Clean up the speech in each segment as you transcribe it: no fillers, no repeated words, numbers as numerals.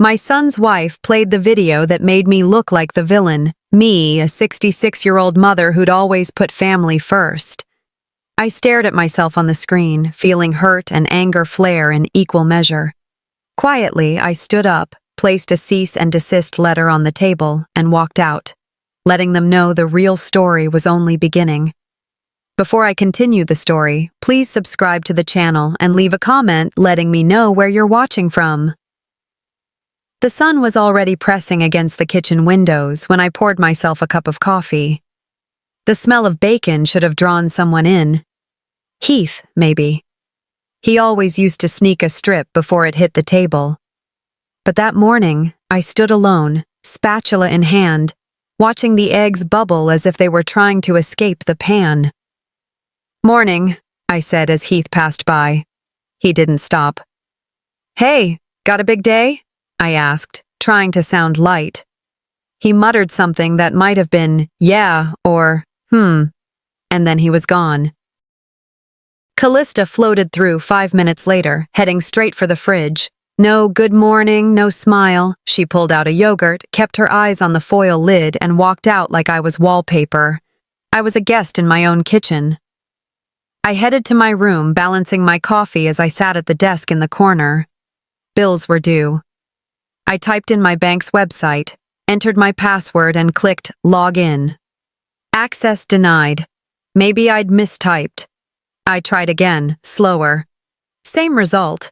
My son's wife played the video that made me look like the villain, me, a 66-year-old mother who'd always put family first. I stared at myself on the screen, feeling hurt and anger flare in equal measure. Quietly, I stood up, placed a cease and desist letter on the table, and walked out, letting them know the real story was only beginning. Before I continue the story, please subscribe to the channel and leave a comment letting me know where you're watching from. The sun was already pressing against the kitchen windows when I poured myself a cup of coffee. The smell of bacon should have drawn someone in. Heath, maybe. He always used to sneak a strip before it hit the table. But that morning, I stood alone, spatula in hand, watching the eggs bubble as if they were trying to escape the pan. "Morning," I said as Heath passed by. He didn't stop. "Hey, got a big day?" I asked, trying to sound light. He muttered something that might have been, "yeah," or, and then he was gone. Callista floated through 5 minutes later, heading straight for the fridge. No good morning, no smile. She pulled out a yogurt, kept her eyes on the foil lid, and walked out like I was wallpaper. I was a guest in my own kitchen. I headed to my room, balancing my coffee as I sat at the desk in the corner. Bills were due. I typed in my bank's website, entered my password, and clicked log in. Access denied. Maybe I'd mistyped. I tried again, slower. Same result.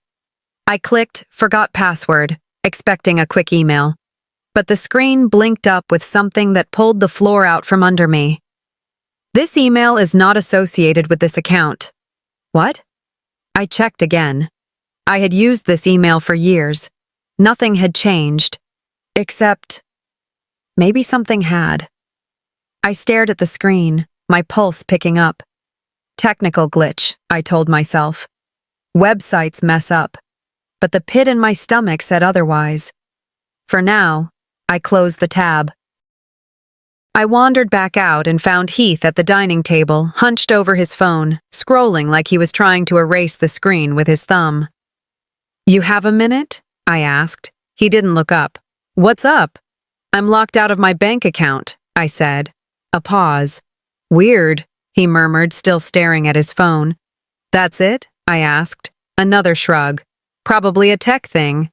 I clicked forgot password, expecting a quick email. But the screen blinked up with something that pulled the floor out from under me. "This email is not associated with this account." What? I checked again. I had used this email for years. Nothing had changed. Except, maybe something had. I stared at the screen, my pulse picking up. Technical glitch, I told myself. Websites mess up. But the pit in my stomach said otherwise. For now, I closed the tab. I wandered back out and found Heath at the dining table, hunched over his phone, scrolling like he was trying to erase the screen with his thumb. "You have a minute?" I asked. He didn't look up. "What's up?" "I'm locked out of my bank account," I said. A pause. "Weird," he murmured, still staring at his phone. "That's it?" I asked. Another shrug. "Probably a tech thing."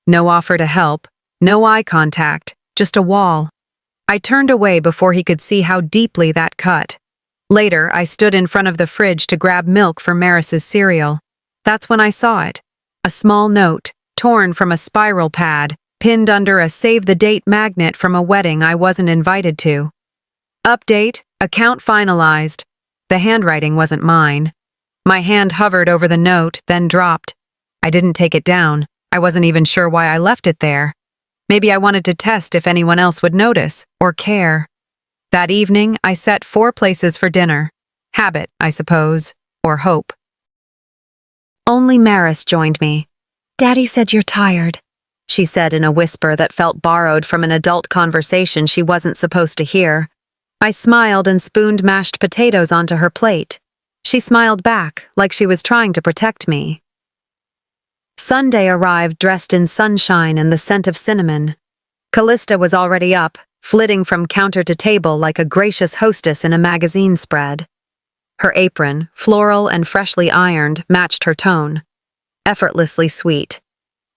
No offer to help, no eye contact, just a wall. I turned away before he could see how deeply that cut. Later, I stood in front of the fridge to grab milk for Maris's cereal. That's when I saw it. A small note, torn from a spiral pad, pinned under a save-the-date magnet from a wedding I wasn't invited to. Update, account finalized. The handwriting wasn't mine. My hand hovered over the note, then dropped. I didn't take it down. I wasn't even sure why I left it there. Maybe I wanted to test if anyone else would notice, or care. That evening, I set 4 places for dinner. Habit, I suppose, or hope. Only Maris joined me. "Daddy said you're tired," she said in a whisper that felt borrowed from an adult conversation she wasn't supposed to hear. I smiled and spooned mashed potatoes onto her plate. She smiled back, like she was trying to protect me. Sunday arrived dressed in sunshine and the scent of cinnamon. Callista was already up, flitting from counter to table like a gracious hostess in a magazine spread. Her apron, floral and freshly ironed, matched her tone. Effortlessly sweet.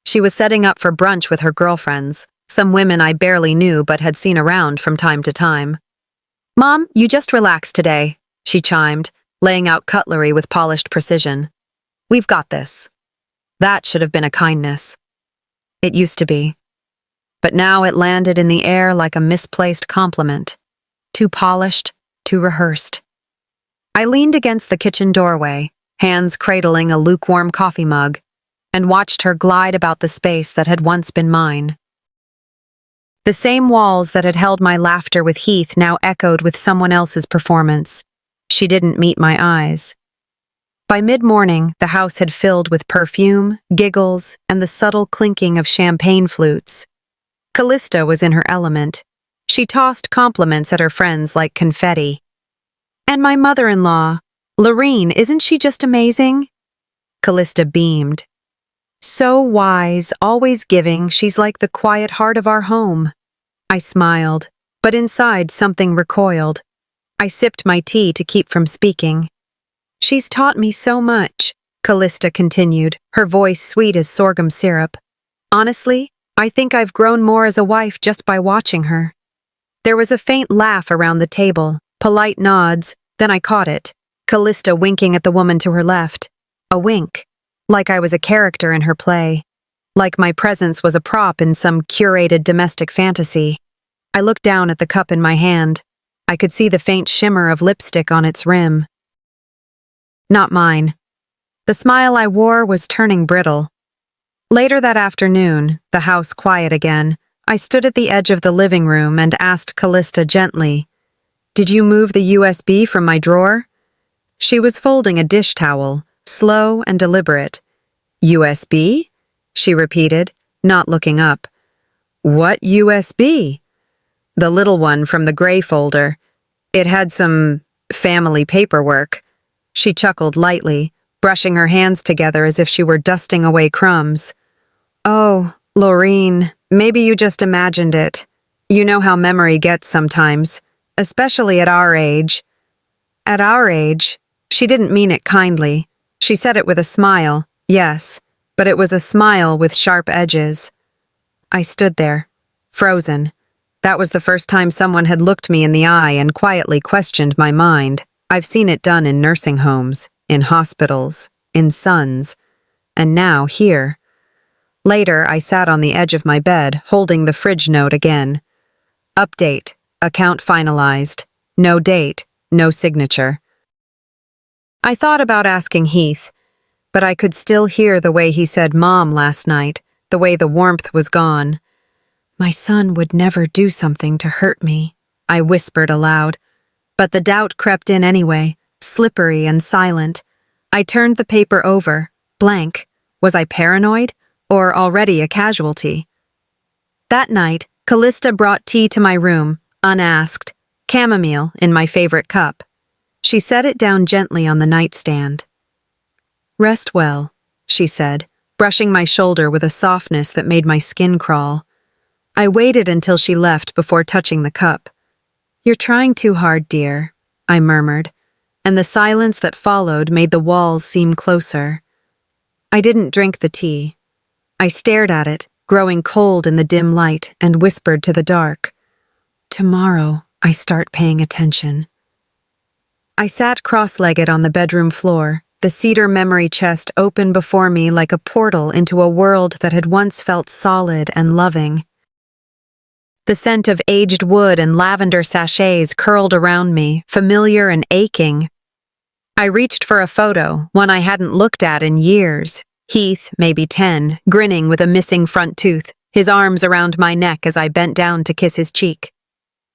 She was setting up for brunch with her girlfriends, some women I barely knew but had seen around from time to time. "Mom, you just relax today," she chimed, laying out cutlery with polished precision. "We've got this." That should have been a kindness. It used to be. But now it landed in the air like a misplaced compliment. Too polished, too rehearsed. I leaned against the kitchen doorway, hands cradling a lukewarm coffee mug, and watched her glide about the space that had once been mine. The same walls that had held my laughter with Heath now echoed with someone else's performance. She didn't meet my eyes. By mid-morning, the house had filled with perfume, giggles, and the subtle clinking of champagne flutes. Callista was in her element. She tossed compliments at her friends like confetti. "And my mother-in-law, Lorene, isn't she just amazing?" Callista beamed. So wise, always giving, she's like the quiet heart of our home. I smiled, but inside something recoiled. I sipped my tea to keep from speaking. She's taught me so much, Callista continued, her voice sweet as sorghum syrup. Honestly, I think I've grown more as a wife just by watching her. There was a faint laugh around the table, polite nods, then I caught it. Callista winking at the woman to her left. A wink. Like I was a character in her play. Like my presence was a prop in some curated domestic fantasy. I looked down at the cup in my hand. I could see the faint shimmer of lipstick on its rim. Not mine. The smile I wore was turning brittle. Later that afternoon, the house quiet again, I stood at the edge of the living room and asked Callista gently, "Did you move the USB from my drawer?" She was folding a dish towel, slow and deliberate. "USB?" she repeated, not looking up. "What USB?" "The little one from the gray folder. It had some family paperwork." She chuckled lightly, brushing her hands together as if she were dusting away crumbs. "Oh, Laureen, maybe you just imagined it. You know how memory gets sometimes, especially at our age." At our age? She didn't mean it kindly. She said it with a smile, yes, but it was a smile with sharp edges. I stood there, frozen. That was the first time someone had looked me in the eye and quietly questioned my mind. I've seen it done in nursing homes, in hospitals, in sons, and now here. Later, I sat on the edge of my bed, holding the fridge note again. Update, account finalized, no date, no signature. I thought about asking Heath, but I could still hear the way he said Mom last night, the way the warmth was gone. My son would never do something to hurt me, I whispered aloud. But the doubt crept in anyway, slippery and silent. I turned the paper over, blank. Was I paranoid, or already a casualty? That night, Callista brought tea to my room, unasked, chamomile in my favorite cup. She set it down gently on the nightstand. "Rest well," she said, brushing my shoulder with a softness that made my skin crawl. I waited until she left before touching the cup. "You're trying too hard, dear," I murmured, and the silence that followed made the walls seem closer. I didn't drink the tea. I stared at it, growing cold in the dim light, and whispered to the dark. "Tomorrow, I start paying attention." I sat cross-legged on the bedroom floor, the cedar memory chest open before me like a portal into a world that had once felt solid and loving. The scent of aged wood and lavender sachets curled around me, familiar and aching. I reached for a photo, one I hadn't looked at in years. Heath, maybe 10, grinning with a missing front tooth, his arms around my neck as I bent down to kiss his cheek.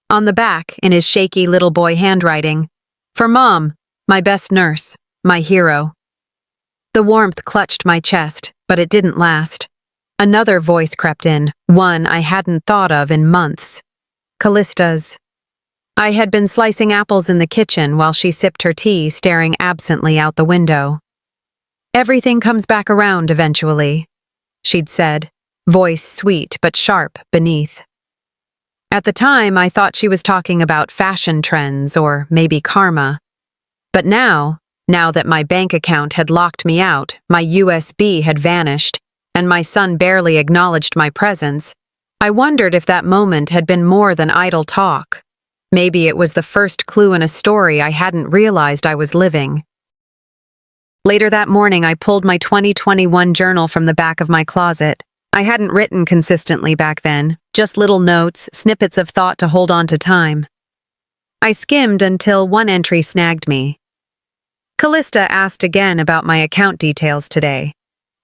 On the back, in his shaky little boy handwriting, "For Mom, my best nurse, my hero." The warmth clutched my chest, but it didn't last. Another voice crept in, one I hadn't thought of in months. Callista's. I had been slicing apples in the kitchen while she sipped her tea, staring absently out the window. "Everything comes back around eventually," she'd said, voice sweet but sharp beneath. At the time, I thought she was talking about fashion trends or maybe karma. But now that my bank account had locked me out, my USB had vanished, and my son barely acknowledged my presence, I wondered if that moment had been more than idle talk. Maybe it was the first clue in a story I hadn't realized I was living. Later that morning, I pulled my 2021 journal from the back of my closet. I hadn't written consistently back then, just little notes, snippets of thought to hold on to time. I skimmed until one entry snagged me. Callista asked again about my account details today.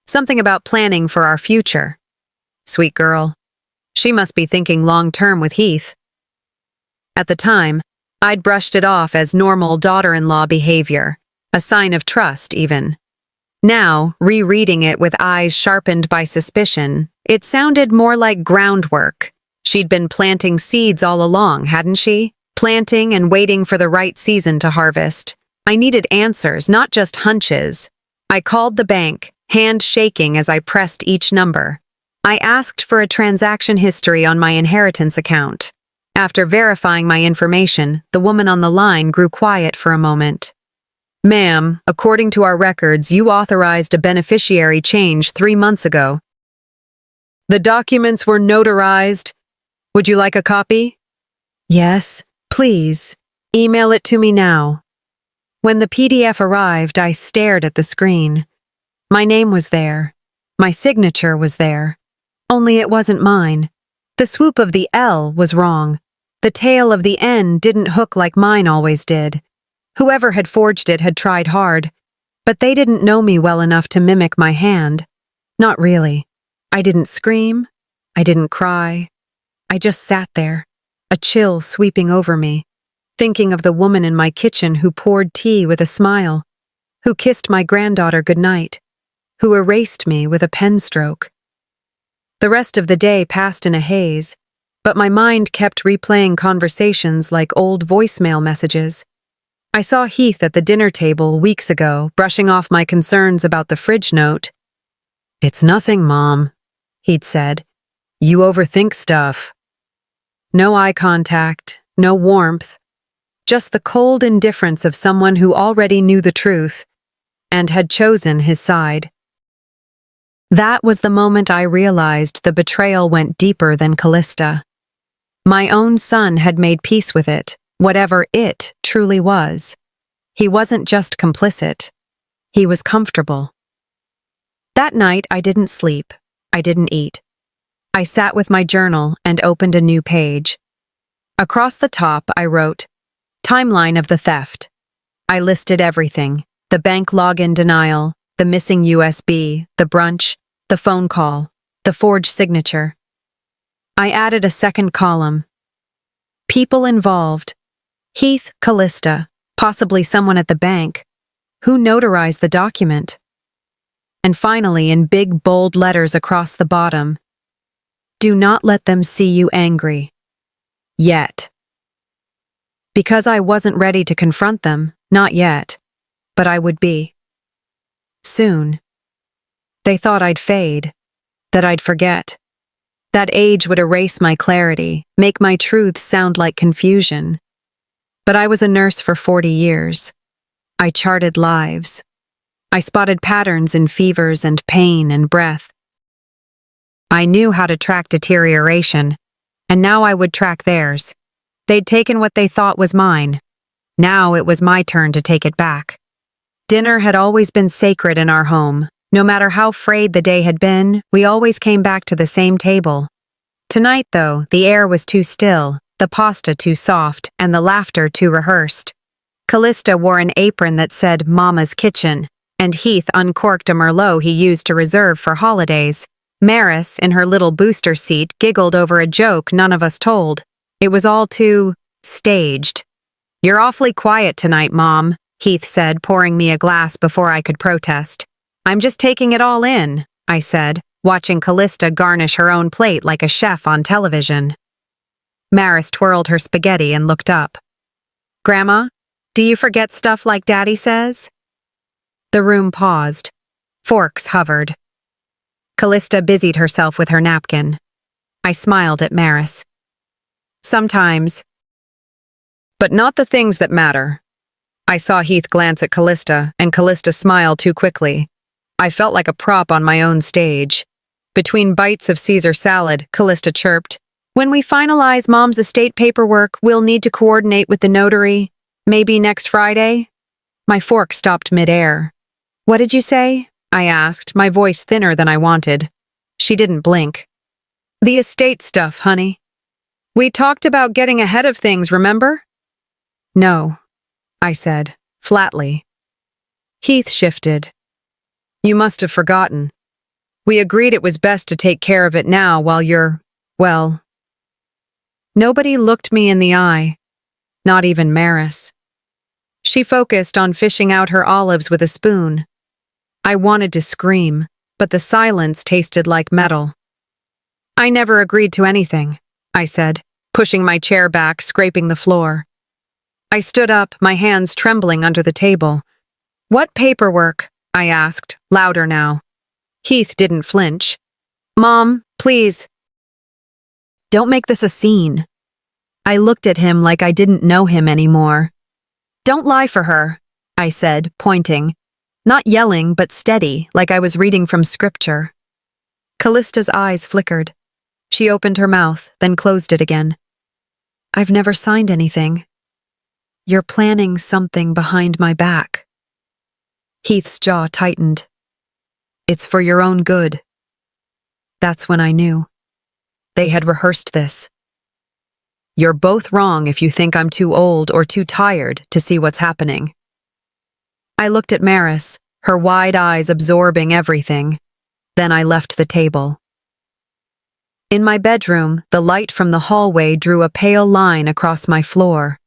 Something about planning for our future. Sweet girl. She must be thinking long-term with Heath. At the time, I'd brushed it off as normal daughter-in-law behavior, a sign of trust even. Now, rereading it with eyes sharpened by suspicion, it sounded more like groundwork. She'd been planting seeds all along, hadn't she? Planting and waiting for the right season to harvest. I needed answers, not just hunches. I called the bank, hand shaking as I pressed each number. I asked for a transaction history on my inheritance account. After verifying my information, the woman on the line grew quiet for a moment. "Ma'am, according to our records, you authorized a beneficiary change 3 months ago. The documents were notarized. Would you like a copy?" "Yes, please. Email it to me now." When the PDF arrived, I stared at the screen. My name was there. My signature was there. Only it wasn't mine. The swoop of the L was wrong. The tail of the N didn't hook like mine always did. Whoever had forged it had tried hard, but they didn't know me well enough to mimic my hand. Not really. I didn't scream. I didn't cry. I just sat there, a chill sweeping over me, thinking of the woman in my kitchen who poured tea with a smile, who kissed my granddaughter goodnight, who erased me with a pen stroke. The rest of the day passed in a haze, but my mind kept replaying conversations like old voicemail messages. I saw Heath at the dinner table weeks ago, brushing off my concerns about the fridge note. "It's nothing, Mom," he'd said. "You overthink stuff." No eye contact, no warmth, just the cold indifference of someone who already knew the truth and had chosen his side. That was the moment I realized the betrayal went deeper than Callista. My own son had made peace with it, whatever it truly was. He wasn't just complicit. He was comfortable. That night, I didn't sleep. I didn't eat. I sat with my journal and opened a new page. Across the top, I wrote, "Timeline of the theft." I listed everything: the bank login denial, the missing USB, the brunch, the phone call, the forged signature. I added a second column. People involved. Heath, Callista, possibly someone at the bank. Who notarized the document? And finally, in big, bold letters across the bottom, "Do not let them see you angry. Yet." Because I wasn't ready to confront them, not yet, but I would be. Soon. They thought I'd fade, that I'd forget. That age would erase my clarity, make my truths sound like confusion. But I was a nurse for 40 years. I charted lives. I spotted patterns in fevers and pain and breath. I knew how to track deterioration, and now I would track theirs. They'd taken what they thought was mine. Now it was my turn to take it back. Dinner had always been sacred in our home. No matter how frayed the day had been, we always came back to the same table. Tonight, though, the air was too still, the pasta too soft, and the laughter too rehearsed. Callista wore an apron that said Mama's Kitchen, and Heath uncorked a Merlot he used to reserve for holidays. Maris, in her little booster seat, giggled over a joke none of us told. It was all too staged. "You're awfully quiet tonight, Mom," Heath said, pouring me a glass before I could protest. "I'm just taking it all in," I said, watching Callista garnish her own plate like a chef on television. Maris twirled her spaghetti and looked up. "Grandma, do you forget stuff like Daddy says?" The room paused. Forks hovered. Callista busied herself with her napkin. I smiled at Maris. "Sometimes. But not the things that matter." I saw Heath glance at Callista, and Callista smiled too quickly. I felt like a prop on my own stage. Between bites of Caesar salad, Callista chirped, "When we finalize Mom's estate paperwork, we'll need to coordinate with the notary. Maybe next Friday?" My fork stopped midair. "What did you say?" I asked, my voice thinner than I wanted. She didn't blink. "The estate stuff, honey. We talked about getting ahead of things, remember?" "No," I said, flatly. Heath shifted. "You must have forgotten. We agreed it was best to take care of it now while you're, well..." Nobody looked me in the eye, not even Maris. She focused on fishing out her olives with a spoon. I wanted to scream, but the silence tasted like metal. "I never agreed to anything," I said, pushing my chair back, scraping the floor. I stood up, my hands trembling under the table. "What paperwork?" I asked, louder now. Heath didn't flinch. Mom, please. Don't make this a scene. I looked at him like I didn't know him anymore. Don't lie for her, I said, pointing. Not yelling, but steady, like I was reading from scripture. Callista's eyes flickered. She opened her mouth, then closed it again. I've never signed anything. You're planning something behind my back. Heath's jaw tightened. It's for your own good. That's when I knew. They had rehearsed this. You're both wrong if you think I'm too old or too tired to see what's happening. I looked at Maris, her wide eyes absorbing everything. Then I left the table. In my bedroom, the light from the hallway drew a pale line across my floor.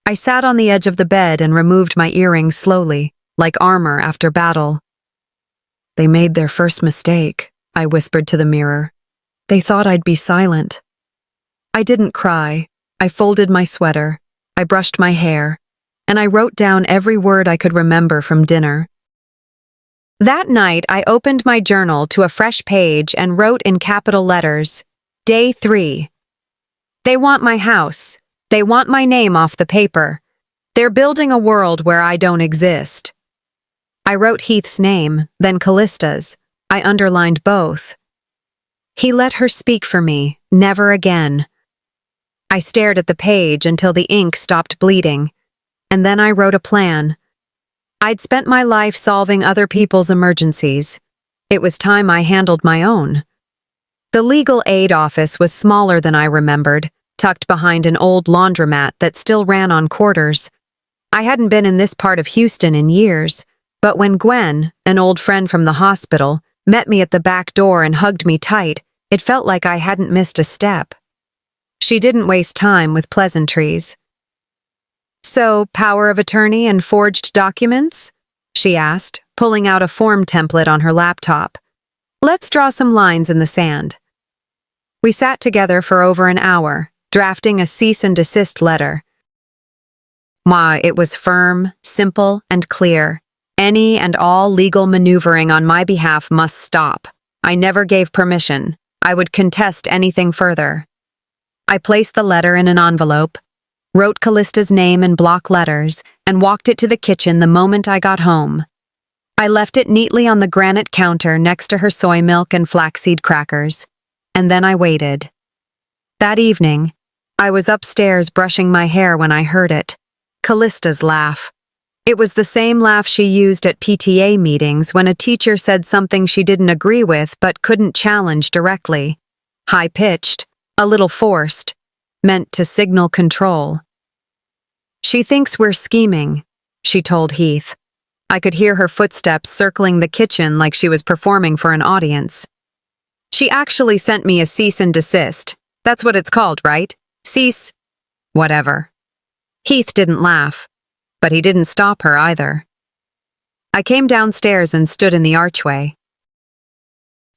I sat on the edge of the bed and removed my earrings slowly, like armor after battle. They made their first mistake, I whispered to the mirror. They thought I'd be silent. I didn't cry. I folded my sweater. I brushed my hair. And I wrote down every word I could remember from dinner. That night, I opened my journal to a fresh page and wrote in capital letters, Day 3. They want my house. They want my name off the paper. They're building a world where I don't exist. I wrote Heath's name, then Callista's. I underlined both. He let her speak for me, never again. I stared at the page until the ink stopped bleeding, and then I wrote a plan. I'd spent my life solving other people's emergencies. It was time I handled my own. The legal aid office was smaller than I remembered, tucked behind an old laundromat that still ran on quarters. I hadn't been in this part of Houston in years, but when Gwen, an old friend from the hospital, met me at the back door and hugged me tight, it felt like I hadn't missed a step. She didn't waste time with pleasantries. So, power of attorney and forged documents? She asked, pulling out a form template on her laptop. Let's draw some lines in the sand. We sat together for over an hour, drafting a cease and desist letter. It was firm, simple, and clear. Any and all legal maneuvering on my behalf must stop. I never gave permission. I would contest anything further. I placed the letter in an envelope, wrote Callista's name in block letters, and walked it to the kitchen the moment I got home. I left it neatly on the granite counter next to her soy milk and flaxseed crackers, and then I waited. That evening, I was upstairs brushing my hair when I heard it. Callista's laugh. It was the same laugh she used at PTA meetings when a teacher said something she didn't agree with but couldn't challenge directly. High-pitched, a little forced, meant to signal control. She thinks we're scheming, she told Heath. I could hear her footsteps circling the kitchen like she was performing for an audience. She actually sent me a cease and desist. That's what it's called, right? Cease. Whatever. Heath didn't laugh, but he didn't stop her either. I came downstairs and stood in the archway.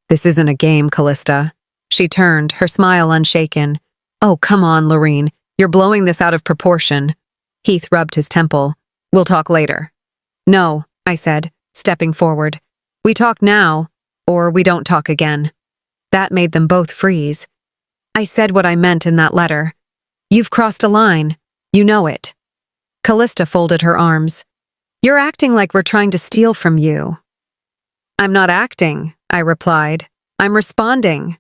This isn't a game, Callista. She turned, her smile unshaken. Oh, come on, Lorene. You're blowing this out of proportion. Heath rubbed his temple. We'll talk later. No, I said, stepping forward. We talk now, or we don't talk again. That made them both freeze. I said what I meant in that letter. You've crossed a line. You know it. Callista folded her arms. You're acting like we're trying to steal from you. I'm not acting, I replied. I'm responding.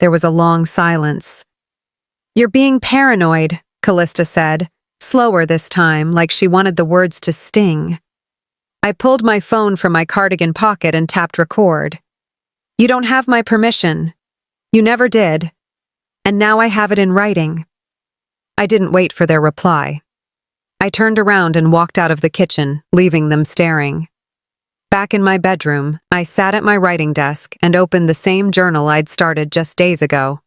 There was a long silence. You're being paranoid, Callista said, slower this time, like she wanted the words to sting. I pulled my phone from my cardigan pocket and tapped record. You don't have my permission. You never did. And now I have it in writing. I didn't wait for their reply. I turned around and walked out of the kitchen, leaving them staring. Back in my bedroom, I sat at my writing desk and opened the same journal I'd started just days ago.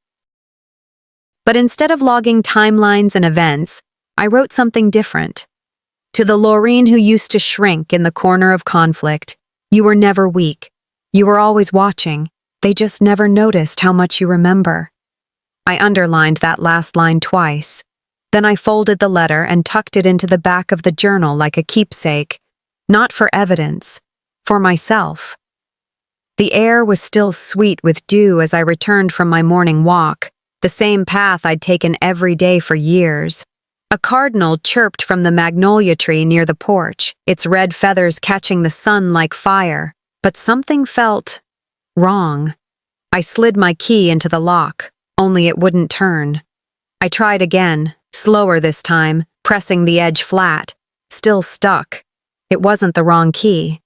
But instead of logging timelines and events, I wrote something different. To the Lorene who used to shrink in the corner of conflict, you were never weak. You were always watching. They just never noticed how much you remember. I underlined that last line twice. Then I folded the letter and tucked it into the back of the journal like a keepsake, not for evidence, for myself. The air was still sweet with dew as I returned from my morning walk, the same path I'd taken every day for years. A cardinal chirped from the magnolia tree near the porch, its red feathers catching the sun like fire, but something felt wrong. I slid my key into the lock, only it wouldn't turn. I tried again, slower this time, pressing the edge flat. Still stuck. It wasn't the wrong key.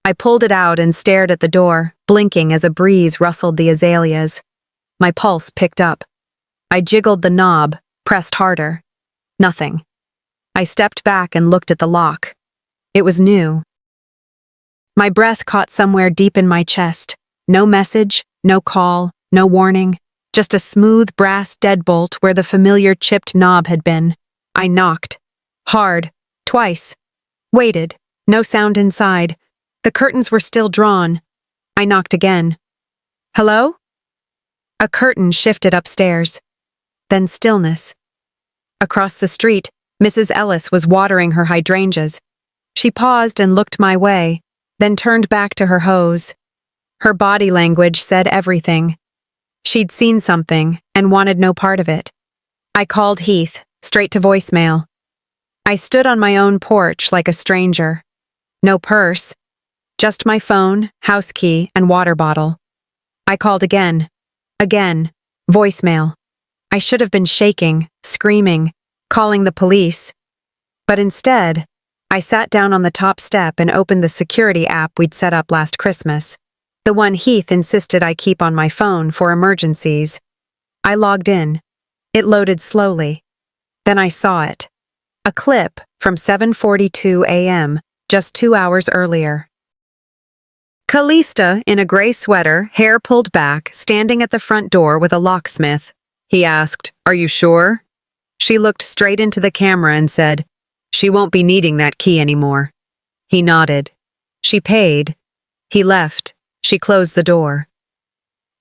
I pulled it out and stared at the door, blinking as a breeze rustled the azaleas. My pulse picked up. I jiggled the knob, pressed harder. Nothing. I stepped back and looked at the lock. It was new. My breath caught somewhere deep in my chest. No message, no call, no warning. Just a smooth brass deadbolt where the familiar chipped knob had been. I knocked. Hard. Twice. Waited. No sound inside. The curtains were still drawn. I knocked again. Hello? A curtain shifted upstairs. Then stillness. Across the street, Mrs. Ellis was watering her hydrangeas. She paused and looked my way, then turned back to her hose. Her body language said everything. She'd seen something and wanted no part of it. I called Heath, straight to voicemail. I stood on my own porch like a stranger. No purse. Just my phone, house key, and water bottle. I called again. Again. Voicemail. I should have been shaking, screaming, calling the police. But instead, I sat down on the top step and opened the security app we'd set up last Christmas, the one Heath insisted I keep on my phone for emergencies. I logged in. It loaded slowly. Then I saw it. A clip from 7:42 a.m., just 2 hours earlier. Callista, in a gray sweater, hair pulled back, standing at the front door with a locksmith. He asked, "Are you sure?" She looked straight into the camera and said, "She won't be needing that key anymore." He nodded. She paid. He left. She closed the door.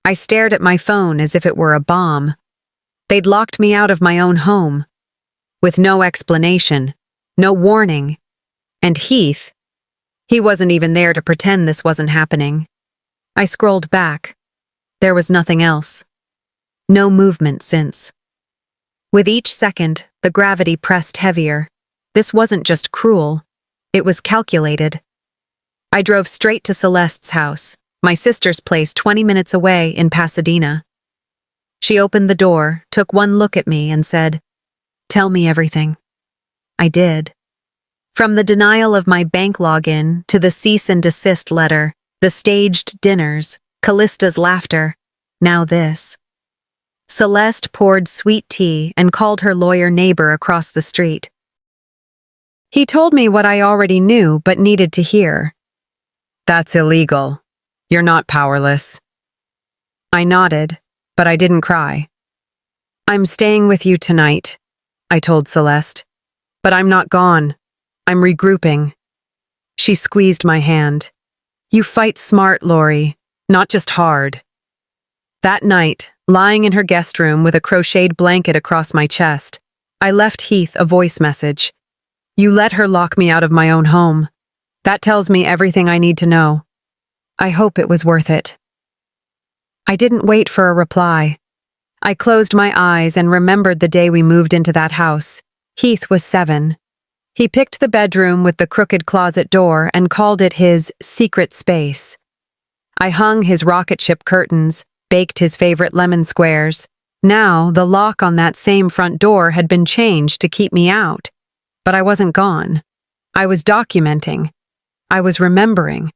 I stared at my phone as if it were a bomb. They'd locked me out of my own home. With no explanation, no warning. And Heath, he wasn't even there to pretend this wasn't happening. I scrolled back. There was nothing else. No movement since. With each second, the gravity pressed heavier. This wasn't just cruel. It was calculated. I drove straight to Celeste's house, my sister's place 20 minutes away in Pasadena. She opened the door, took one look at me, and said, "Tell me everything." I did. From the denial of my bank login to the cease and desist letter, the staged dinners, Callista's laughter, now this. Celeste poured sweet tea and called her lawyer neighbor across the street. He told me what I already knew but needed to hear. "That's illegal. You're not powerless." I nodded, but I didn't cry. "I'm staying with you tonight," I told Celeste. "But I'm not gone. I'm regrouping." She squeezed my hand. "You fight smart, Lori, not just hard." That night, lying in her guest room with a crocheted blanket across my chest, I left Heath a voice message. "You let her lock me out of my own home. That tells me everything I need to know. I hope it was worth it." I didn't wait for a reply. I closed my eyes and remembered the day we moved into that house. Heath was 7. He picked the bedroom with the crooked closet door and called it his secret space. I hung his rocket ship curtains, baked his favorite lemon squares. Now, the lock on that same front door had been changed to keep me out. But I wasn't gone. I was documenting. I was remembering.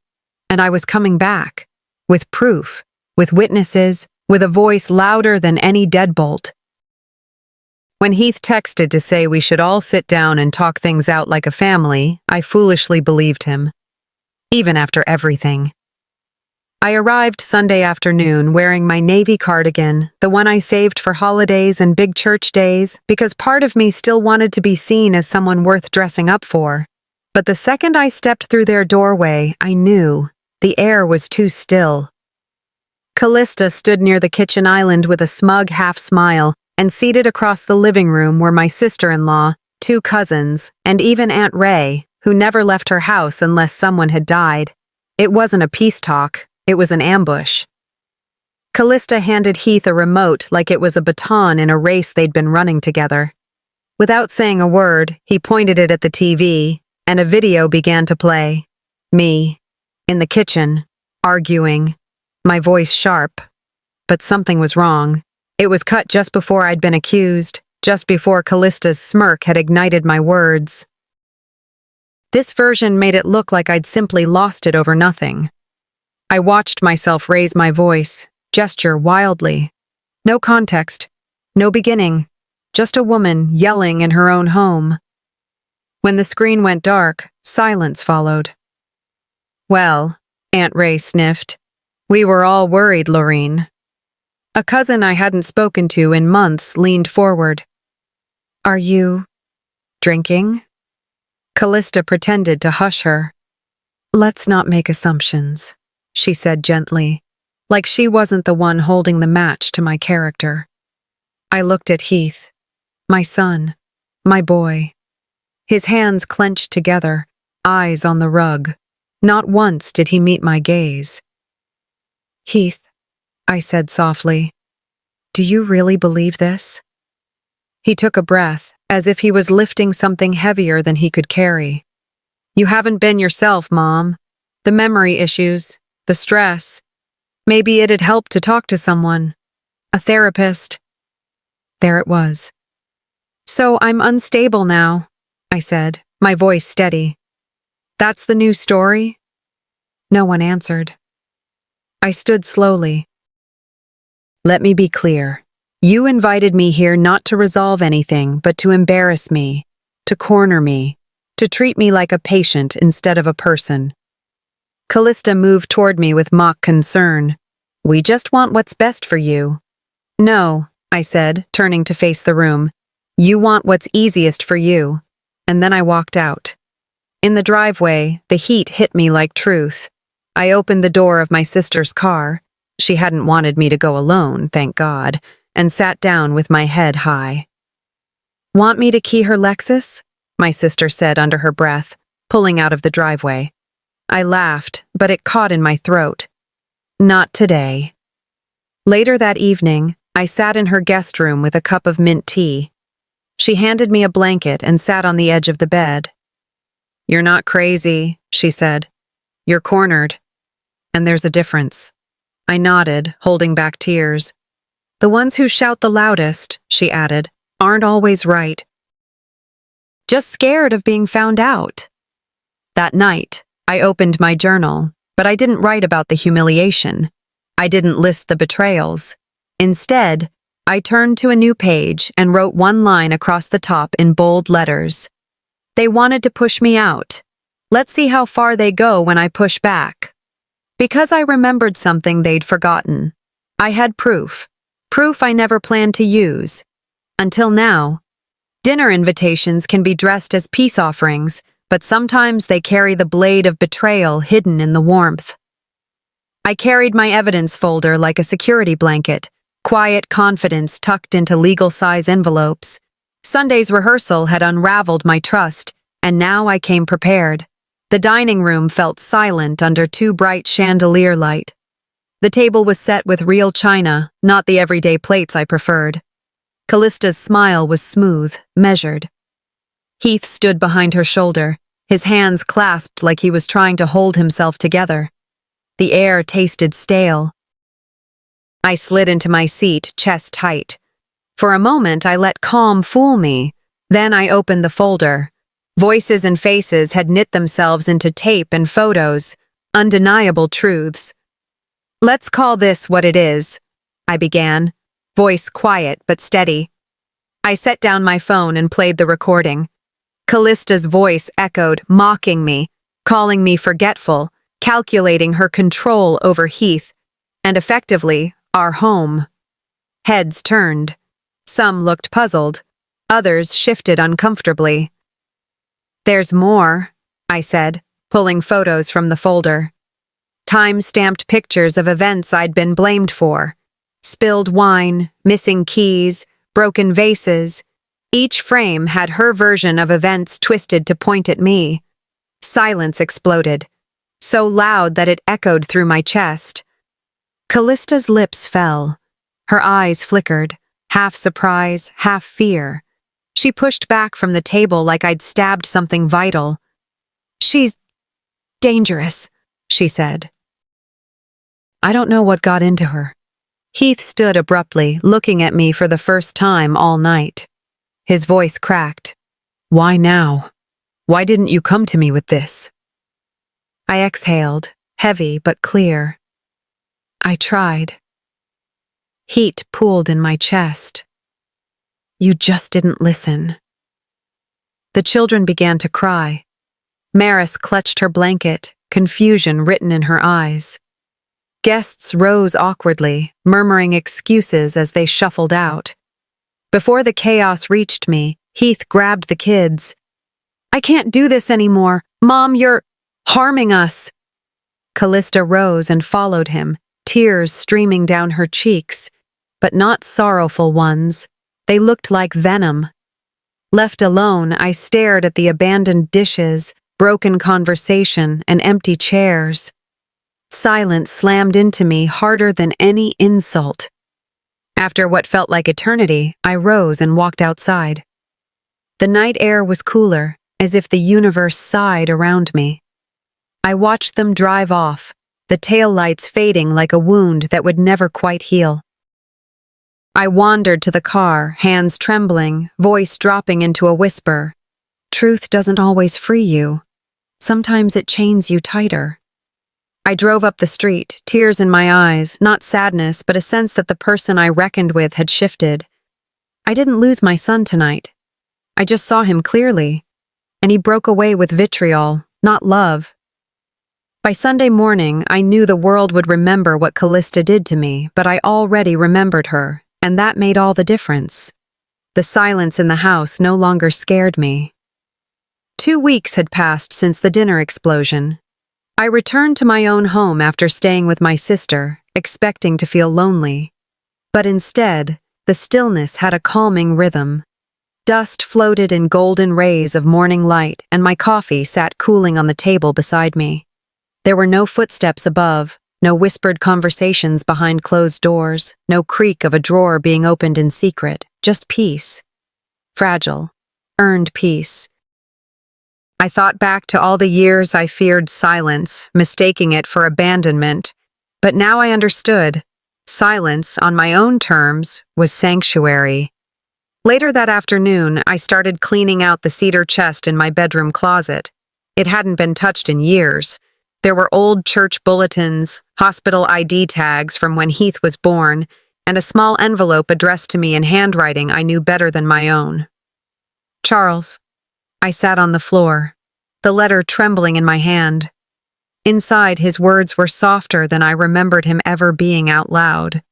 And I was coming back. With proof. With witnesses. With a voice louder than any deadbolt. When Heath texted to say we should all sit down and talk things out like a family, I foolishly believed him. Even after everything. I arrived Sunday afternoon wearing my navy cardigan, the one I saved for holidays and big church days, because part of me still wanted to be seen as someone worth dressing up for. But the second I stepped through their doorway, I knew the air was too still. Callista stood near the kitchen island with a smug half-smile, and seated across the living room were my sister-in-law, 2 cousins, and even Aunt Ray, who never left her house unless someone had died. It wasn't a peace talk. It was an ambush. Callista handed Heath a remote like it was a baton in a race they'd been running together. Without saying a word, he pointed it at the TV, and a video began to play. Me, in the kitchen, arguing, my voice sharp. But something was wrong. It was cut just before I'd been accused, just before Callista's smirk had ignited my words. This version made it look like I'd simply lost it over nothing. I watched myself raise my voice, gesture wildly. No context, no beginning, just a woman yelling in her own home. When the screen went dark, silence followed. Well, Aunt Ray sniffed. We were all worried, Lorene. A cousin I hadn't spoken to in months leaned forward. Are you drinking? Callista pretended to hush her. Let's not make assumptions, she said gently, like she wasn't the one holding the match to my character. I looked at Heath, my son, my boy. His hands clenched together, eyes on the rug. Not once did he meet my gaze. Heath, I said softly, do you really believe this? He took a breath, as if he was lifting something heavier than he could carry. You haven't been yourself, Mom. The memory issues, the stress. Maybe it'd help to talk to someone. A therapist. There it was. So I'm unstable now, I said, my voice steady. That's the new story? No one answered. I stood slowly. Let me be clear. You invited me here not to resolve anything, but to embarrass me, to corner me, to treat me like a patient instead of a person. Callista moved toward me with mock concern. We just want what's best for you. No, I said, turning to face the room. You want what's easiest for you. And then I walked out. In the driveway, the heat hit me like truth. I opened the door of my sister's car. She hadn't wanted me to go alone, thank God, and sat down with my head high. Want me to key her Lexus? My sister said under her breath, pulling out of the driveway. I laughed, but it caught in my throat. Not today. Later that evening, I sat in her guest room with a cup of mint tea. She handed me a blanket and sat on the edge of the bed. You're not crazy, she said. You're cornered. And there's a difference. I nodded, holding back tears. The ones who shout the loudest, she added, aren't always right. Just scared of being found out. That night, I opened my journal, but I didn't write about the humiliation. I didn't list the betrayals. Instead, I turned to a new page and wrote one line across the top in bold letters. They wanted to push me out. Let's see how far they go when I push back. Because I remembered something they'd forgotten. I had proof. Proof I never planned to use. Until now. Dinner invitations can be dressed as peace offerings, but sometimes they carry the blade of betrayal hidden in the warmth. I carried my evidence folder like a security blanket, quiet confidence tucked into legal-size envelopes. Sunday's rehearsal had unraveled my trust, and now I came prepared. The dining room felt silent under too bright chandelier light. The table was set with real china, not the everyday plates I preferred. Callista's smile was smooth, measured. Heath stood behind her shoulder, his hands clasped like he was trying to hold himself together. The air tasted stale. I slid into my seat, chest tight. For a moment, I let calm fool me. Then I opened the folder. Voices and faces had knit themselves into tape and photos, undeniable truths. Let's call this what it is, I began, voice quiet but steady. I set down my phone and played the recording. Callista's voice echoed, mocking me, calling me forgetful, calculating her control over Heath, and effectively, our home. Heads turned. Some looked puzzled. Others shifted uncomfortably. There's more, I said, pulling photos from the folder. Time-stamped pictures of events I'd been blamed for. Spilled wine, missing keys, broken vases. Each frame had her version of events twisted to point at me. Silence exploded. so loud that it echoed through my chest. Callista's lips fell. Her eyes flickered, half surprise, half fear. She pushed back from the table like I'd stabbed something vital. "She's dangerous," she said. "I don't know what got into her." Heath stood abruptly, looking at me for the first time all night. His voice cracked. "Why now? Why didn't you come to me with this?" I exhaled, heavy but clear. "I tried." Heat pooled in my chest. "You just didn't listen." The children began to cry. Maris clutched her blanket, confusion written in her eyes. Guests rose awkwardly, murmuring excuses as they shuffled out. Before the chaos reached me, Heath grabbed the kids. "I can't do this anymore. Mom, you're harming us." Callista rose and followed him, tears streaming down her cheeks, but not sorrowful ones. They looked like venom. Left alone, I stared at the abandoned dishes, broken conversation, and empty chairs. Silence slammed into me harder than any insult. After what felt like eternity, I rose and walked outside. The night air was cooler, as if the universe sighed around me. I watched them drive off, the taillights fading like a wound that would never quite heal. I wandered to the car, hands trembling, voice dropping into a whisper. Truth doesn't always free you. Sometimes it chains you tighter. I drove up the street, tears in my eyes, not sadness, but a sense that the person I reckoned with had shifted. I didn't lose my son tonight. I just saw him clearly, and he broke away with vitriol, not love. By Sunday morning, I knew the world would remember what Callista did to me, but I already remembered her, and that made all the difference. The silence in the house no longer scared me. 2 weeks had passed since the dinner explosion. I returned to my own home after staying with my sister, expecting to feel lonely. But instead, the stillness had a calming rhythm. Dust floated in golden rays of morning light, and my coffee sat cooling on the table beside me. There were no footsteps above, no whispered conversations behind closed doors, no creak of a drawer being opened in secret, just peace. Fragile, earned peace. I thought back to all the years I feared silence, mistaking it for abandonment. But now I understood. Silence, on my own terms, was sanctuary. Later that afternoon, I started cleaning out the cedar chest in my bedroom closet. It hadn't been touched in years. There were old church bulletins, hospital ID tags from when Heath was born, and a small envelope addressed to me in handwriting I knew better than my own. Charles. I sat on the floor, the letter trembling in my hand. Inside, his words were softer than I remembered him ever being out loud.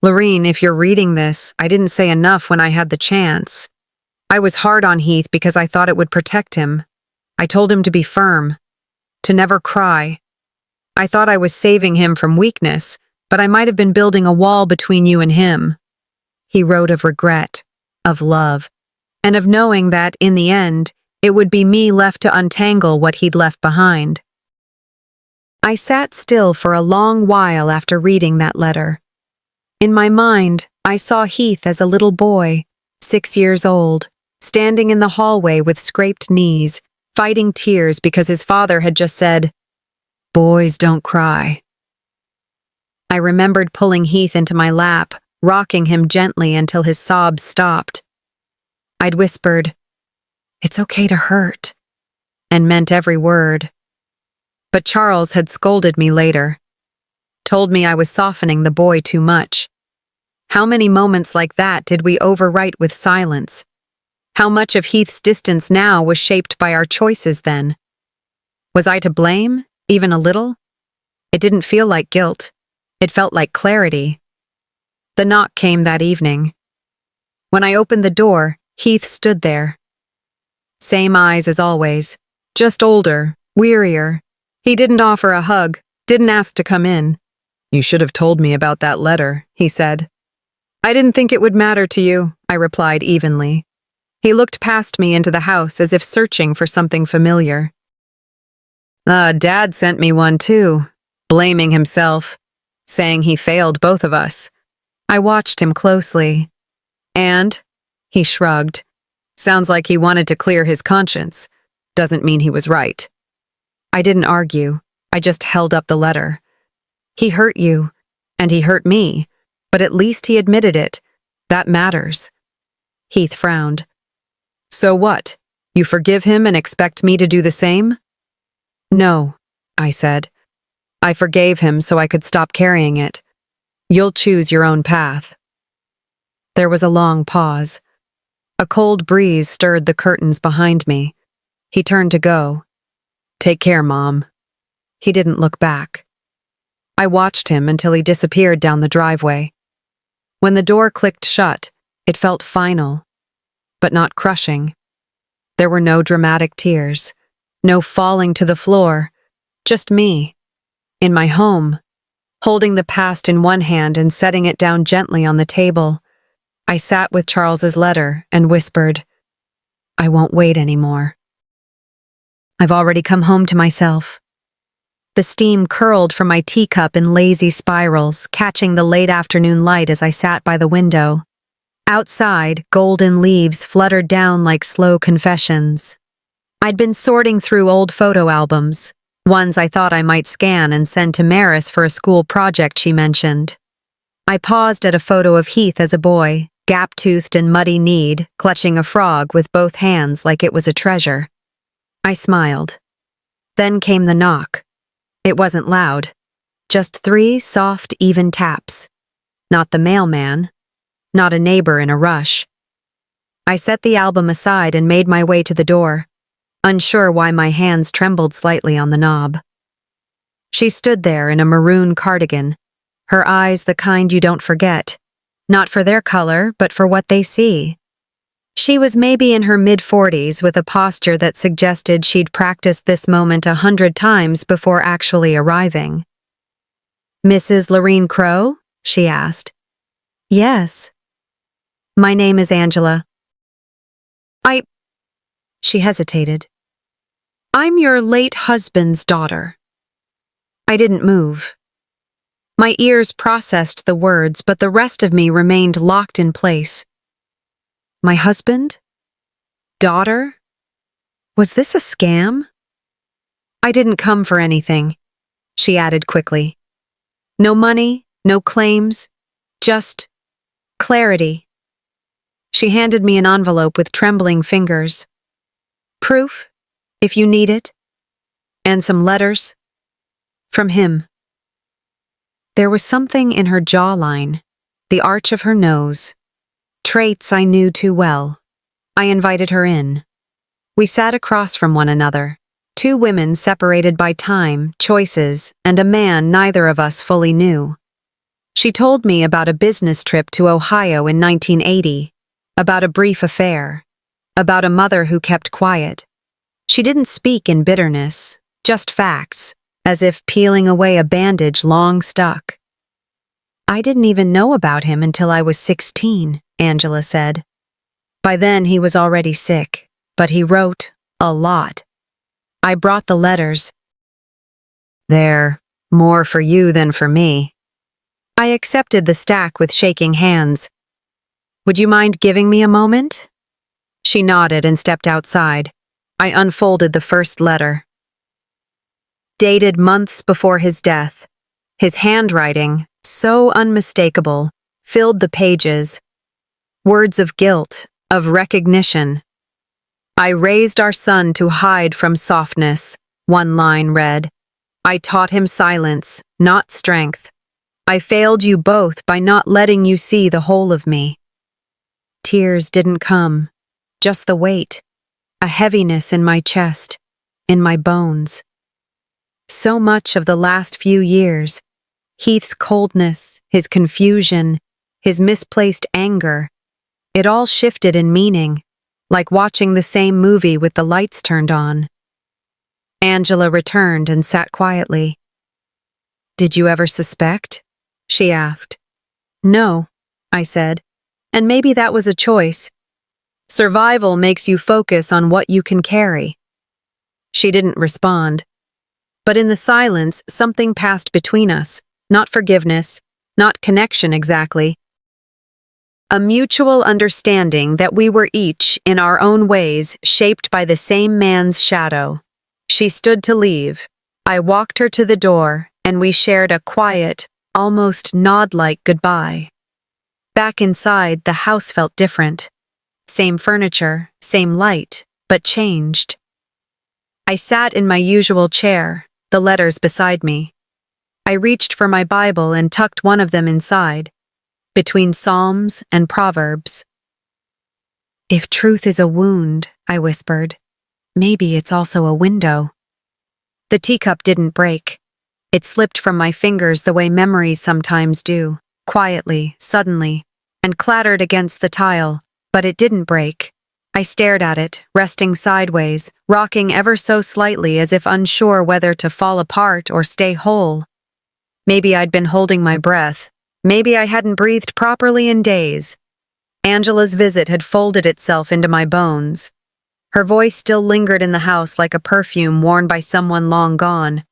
Lorene, if you're reading this, I didn't say enough when I had the chance. I was hard on Heath because I thought it would protect him. I told him to be firm, to never cry. I thought I was saving him from weakness, but I might have been building a wall between you and him. He wrote of regret, of love, and of knowing that, in the end, it would be me left to untangle what he'd left behind. I sat still for a long while after reading that letter. In my mind, I saw Heath as a little boy, 6 years old, standing in the hallway with scraped knees, fighting tears because his father had just said, "Boys don't cry." I remembered pulling Heath into my lap, rocking him gently until his sobs stopped. I'd whispered, "It's okay to hurt," and meant every word. But Charles had scolded me later, told me I was softening the boy too much. How many moments like that did we overwrite with silence? How much of Heath's distance now was shaped by our choices then? Was I to blame, even a little? It didn't feel like guilt. It felt like clarity. The knock came that evening. When I opened the door, Heath stood there. Same eyes as always, just older, wearier. He didn't offer a hug, didn't ask to come in. "You should have told me about that letter," he said. "I didn't think it would matter to you," I replied evenly. He looked past me into the house as if searching for something familiar. Dad sent me one too, blaming himself, saying he failed both of us. I watched him closely. And? He shrugged. Sounds like he wanted to clear his conscience. Doesn't mean he was right. I didn't argue. I just held up the letter. He hurt you, and he hurt me, but at least he admitted it. That matters. Heath frowned. So what? You forgive him and expect me to do the same? No, I said. I forgave him so I could stop carrying it. You'll choose your own path. There was a long pause. A cold breeze stirred the curtains behind me. He turned to go. Take care, Mom. He didn't look back. I watched him until he disappeared down the driveway. When the door clicked shut, it felt final, but not crushing. There were no dramatic tears, no falling to the floor, just me, in my home, holding the past in one hand and setting it down gently on the table. I sat with Charles's letter and whispered, I won't wait anymore. I've already come home to myself. The steam curled from my teacup in lazy spirals, catching the late afternoon light as I sat by the window. Outside, golden leaves fluttered down like slow confessions. I'd been sorting through old photo albums, ones I thought I might scan and send to Maris for a school project she mentioned. I paused at a photo of Heath as a boy, gap-toothed and muddy-kneed, clutching a frog with both hands like it was a treasure. I smiled. Then came the knock. It wasn't loud. Just 3 soft, even taps. Not the mailman. Not a neighbor in a rush. I set the album aside and made my way to the door, unsure why my hands trembled slightly on the knob. She stood there in a maroon cardigan, her eyes the kind you don't forget, not for their color, but for what they see. She was maybe in her mid-40s with a posture that suggested she'd practiced this moment 100 times before actually arriving. Mrs. Lorene Crow? She asked. Yes. My name is Angela. She hesitated. I'm your late husband's daughter. I didn't move. My ears processed the words, but the rest of me remained locked in place. My husband? Daughter? Was this a scam? I didn't come for anything, she added quickly. No money, no claims, just clarity. She handed me an envelope with trembling fingers. Proof, if you need it. And some letters. From him. There was something in her jawline, the arch of her nose. Traits I knew too well. I invited her in. We sat across from one another, 2 women separated by time, choices, and a man neither of us fully knew. She told me about a business trip to Ohio in 1980, about a brief affair, about a mother who kept quiet. She didn't speak in bitterness, just facts, as if peeling away a bandage long stuck. I didn't even know about him until I was 16, Angela said. By then he was already sick, but he wrote a lot. I brought the letters. They're more for you than for me. I accepted the stack with shaking hands. Would you mind giving me a moment? She nodded and stepped outside. I unfolded the first letter. Dated months before his death, his handwriting, so unmistakable, filled the pages. Words of guilt, of recognition. I raised our son to hide from softness, one line read. I taught him silence, not strength. I failed you both by not letting you see the whole of me. Tears didn't come, just the weight, a heaviness in my chest, in my bones. So much of the last few years, Heath's coldness, his confusion, his misplaced anger, it all shifted in meaning, like watching the same movie with the lights turned on. Angela returned and sat quietly. Did you ever suspect? She asked. No, I said, and maybe that was a choice. Survival makes you focus on what you can carry. She didn't respond. But in the silence, something passed between us. Not forgiveness, not connection exactly. A mutual understanding that we were each, in our own ways, shaped by the same man's shadow. She stood to leave. I walked her to the door, and we shared a quiet, almost nod-like goodbye. Back inside, the house felt different. Same furniture, same light, but changed. I sat in my usual chair, the letters beside me. I reached for my Bible and tucked one of them inside, between Psalms and Proverbs. If truth is a wound, I whispered, maybe it's also a window. The teacup didn't break. It slipped from my fingers the way memories sometimes do, quietly, suddenly, and clattered against the tile, but it didn't break. I stared at it, resting sideways, rocking ever so slightly as if unsure whether to fall apart or stay whole. Maybe I'd been holding my breath. Maybe I hadn't breathed properly in days. Angela's visit had folded itself into my bones. Her voice still lingered in the house like a perfume worn by someone long gone.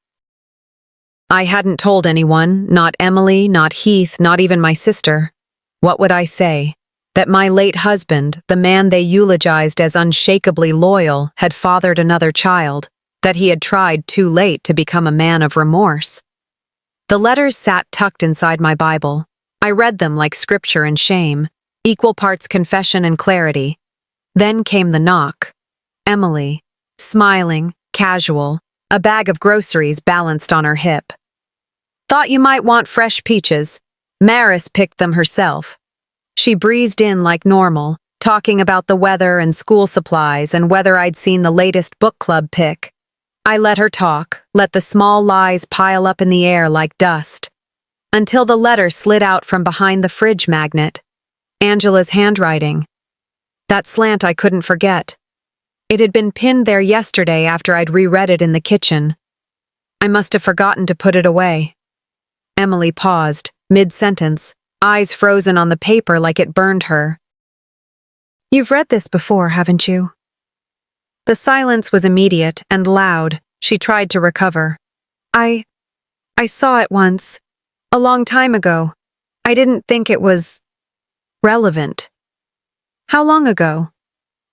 I hadn't told anyone, not Emily, not Heath, not even my sister. What would I say? That my late husband, the man they eulogized as unshakably loyal, had fathered another child, that he had tried too late to become a man of remorse. The letters sat tucked inside my Bible. I read them like scripture and shame, equal parts confession and clarity. Then came the knock. Emily, smiling, casual, a bag of groceries balanced on her hip. Thought you might want fresh peaches. Maris picked them herself. She breezed in like normal, talking about the weather and school supplies and whether I'd seen the latest book club pick. I let her talk, let the small lies pile up in the air like dust. Until the letter slid out from behind the fridge magnet. Angela's handwriting. That slant I couldn't forget. It had been pinned there yesterday after I'd reread it in the kitchen. I must have forgotten to put it away. Emily paused, mid-sentence, eyes frozen on the paper like it burned her. You've read this before, haven't you? The silence was immediate and loud. She tried to recover. I saw it once. A long time ago. I didn't think it was relevant. How long ago?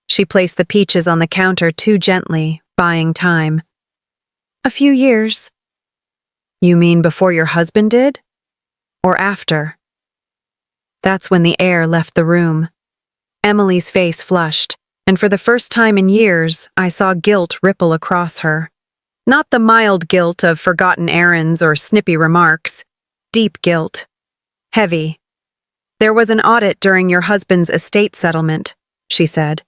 She placed the peaches on the counter too gently, buying time. A few years. You mean before your husband did? Or after? That's when the air left the room. Emily's face flushed, and for the first time in years, I saw guilt ripple across her. Not the mild guilt of forgotten errands or snippy remarks. Deep guilt. Heavy. There was an audit during your husband's estate settlement, she said.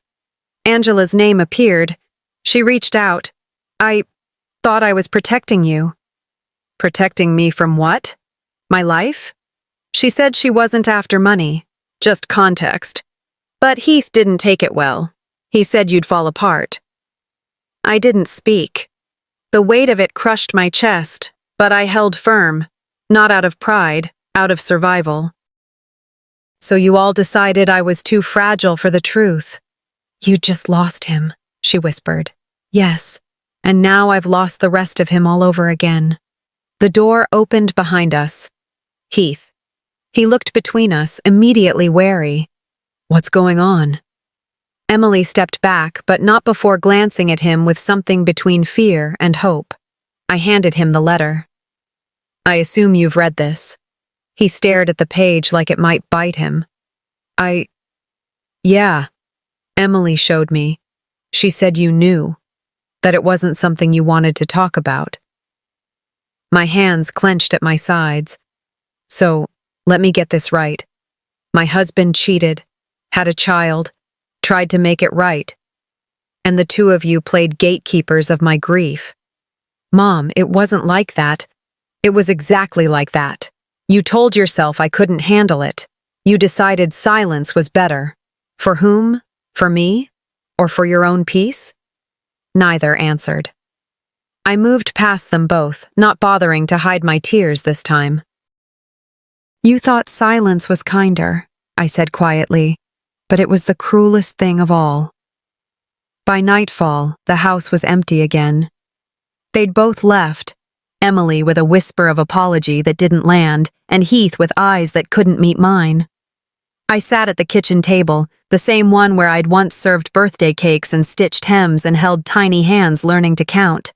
Angela's name appeared. She reached out. I thought I was protecting you. Protecting me from what? My life? She said she wasn't after money, just context. But Heath didn't take it well. He said you'd fall apart. I didn't speak. The weight of it crushed my chest, but I held firm, not out of pride, out of survival. So you all decided I was too fragile for the truth. You just lost him, she whispered. Yes, and now I've lost the rest of him all over again. The door opened behind us. Heath. He looked between us, immediately wary. What's going on? Emily stepped back, but not before glancing at him with something between fear and hope. I handed him the letter. I assume you've read this. He stared at the page like it might bite him. Yeah. Emily showed me. She said you knew, that it wasn't something you wanted to talk about. My hands clenched at my sides. So, let me get this right. My husband cheated, had a child, tried to make it right. And the two of you played gatekeepers of my grief. Mom, it wasn't like that. It was exactly like that. You told yourself I couldn't handle it. You decided silence was better. For whom? For me? Or for your own peace? Neither answered. I moved past them both, not bothering to hide my tears this time. You thought silence was kinder, I said quietly, but it was the cruelest thing of all. By nightfall, the house was empty again. They'd both left, Emily with a whisper of apology that didn't land, and Heath with eyes that couldn't meet mine. I sat at the kitchen table, the same one where I'd once served birthday cakes and stitched hems and held tiny hands learning to count.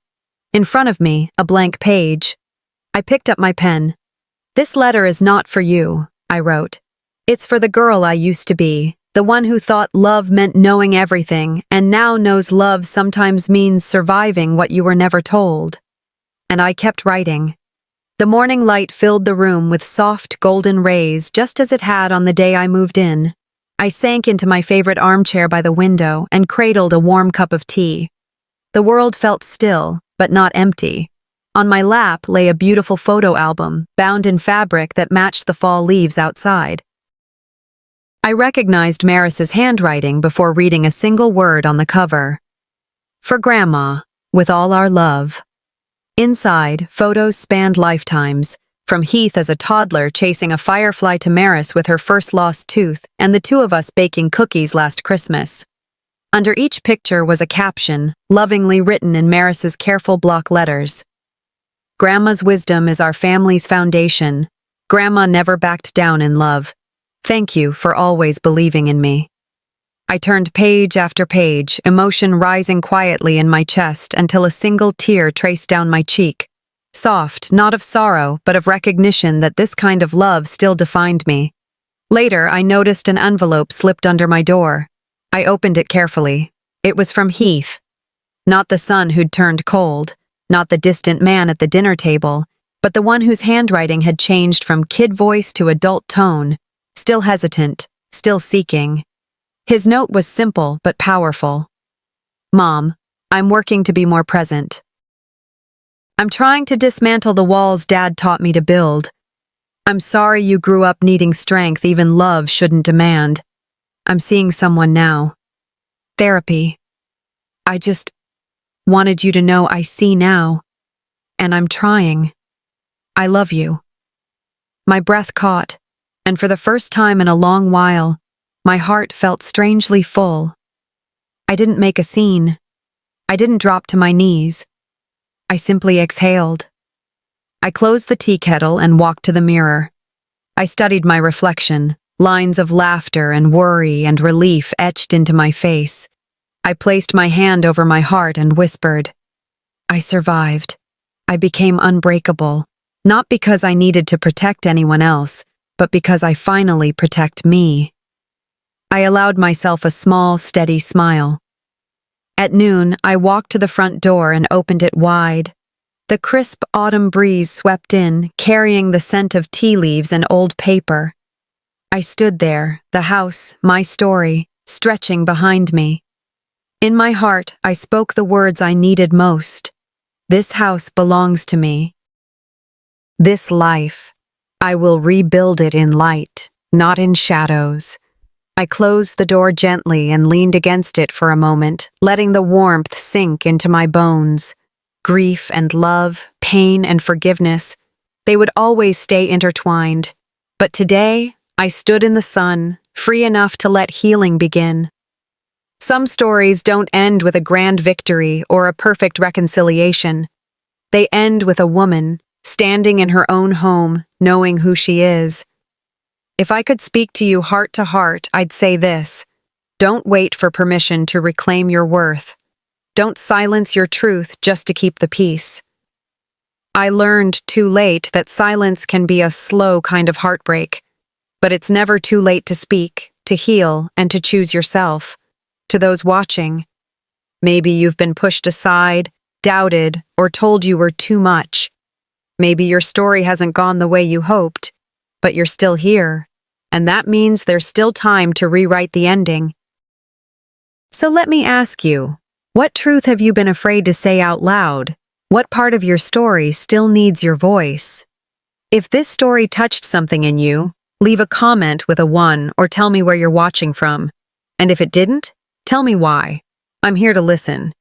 In front of me, a blank page. I picked up my pen. "This letter is not for you," I wrote. "It's for the girl I used to be, the one who thought love meant knowing everything, and now knows love sometimes means surviving what you were never told." And I kept writing. The morning light filled the room with soft, golden rays, just as it had on the day I moved in. I sank into my favorite armchair by the window and cradled a warm cup of tea. The world felt still, but not empty. On my lap lay a beautiful photo album, bound in fabric that matched the fall leaves outside. I recognized Maris's handwriting before reading a single word on the cover. "For Grandma, with all our love." Inside, photos spanned lifetimes, from Heath as a toddler chasing a firefly to Maris with her first lost tooth, and the two of us baking cookies last Christmas. Under each picture was a caption, lovingly written in Maris's careful block letters. "Grandma's wisdom is our family's foundation. Grandma never backed down in love. Thank you for always believing in me." I turned page after page, emotion rising quietly in my chest until a single tear traced down my cheek. Soft, not of sorrow, but of recognition that this kind of love still defined me. Later, I noticed an envelope slipped under my door. I opened it carefully. It was from Heath. Not the son who'd turned cold, not the distant man at the dinner table, but the one whose handwriting had changed from kid voice to adult tone, still hesitant, still seeking. His note was simple but powerful. "Mom, I'm working to be more present. I'm trying to dismantle the walls Dad taught me to build. I'm sorry you grew up needing strength even love shouldn't demand. I'm seeing someone now. Therapy. I just wanted you to know I see now. And I'm trying. I love you." My breath caught, and for the first time in a long while, my heart felt strangely full. I didn't make a scene. I didn't drop to my knees. I simply exhaled. I closed the tea kettle and walked to the mirror. I studied my reflection, lines of laughter and worry and relief etched into my face. I placed my hand over my heart and whispered, "I survived. I became unbreakable, not because I needed to protect anyone else, but because I finally protect me." I allowed myself a small, steady smile. At noon, I walked to the front door and opened it wide. The crisp autumn breeze swept in, carrying the scent of tea leaves and old paper. I stood there, the house, my story, stretching behind me. In my heart, I spoke the words I needed most. This house belongs to me. This life, I will rebuild it in light, not in shadows. I closed the door gently and leaned against it for a moment, letting the warmth sink into my bones. Grief and love, pain and forgiveness, they would always stay intertwined. But today, I stood in the sun, free enough to let healing begin. Some stories don't end with a grand victory or a perfect reconciliation. They end with a woman, standing in her own home, knowing who she is. If I could speak to you heart to heart, I'd say this: don't wait for permission to reclaim your worth. Don't silence your truth just to keep the peace. I learned too late that silence can be a slow kind of heartbreak, but it's never too late to speak, to heal, and to choose yourself. To those watching, maybe you've been pushed aside, doubted, or told you were too much. Maybe your story hasn't gone the way you hoped, but you're still here, and that means there's still time to rewrite the ending. So let me ask you, what truth have you been afraid to say out loud? What part of your story still needs your voice? If this story touched something in you, leave a comment with a 1 or tell me where you're watching from. And if it didn't, tell me why. I'm here to listen.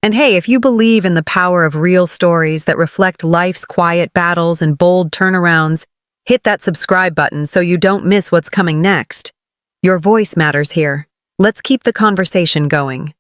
And hey, if you believe in the power of real stories that reflect life's quiet battles and bold turnarounds, hit that subscribe button so you don't miss what's coming next. Your voice matters here. Let's keep the conversation going.